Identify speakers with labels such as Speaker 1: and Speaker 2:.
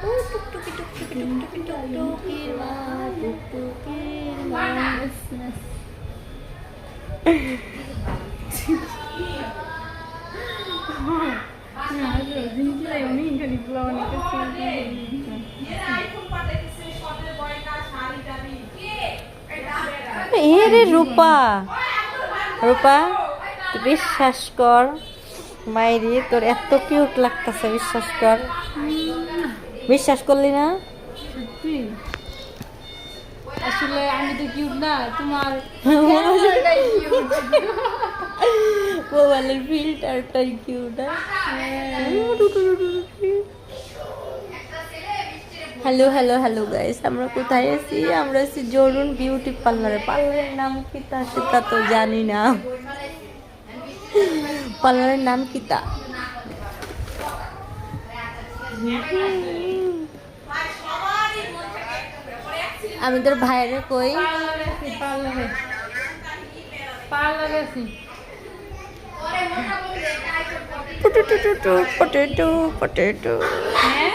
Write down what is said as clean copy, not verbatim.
Speaker 1: ও টুকটুকি টুকটুকি টুকটুকি টুকটুকির মা, টুকটুকির মা। এ রে রূপা, রূপা তুই বিশ্বাস কর, মাইরি তোর এত কিউট লাগতেছে, বিশ্বাস কর। বিশ্বাস করলি না?
Speaker 2: সত্যি আসলে আমি তো কিউট না, তোমার
Speaker 1: মোবাইলের ফিল্টারটাই cute. Hello hello hello guys, আমরা কোথায় আছি? আমরা আছি জরুন বিউটি পার্লারে। পার্লারের নাম কি তা সেটা তো জানি না। পার্লারের নাম কি তা? আমি তোর ভাইরে কই
Speaker 2: পার্লারে পার্লারে আছি।
Speaker 1: Potato potato potato.
Speaker 2: হ্যাঁ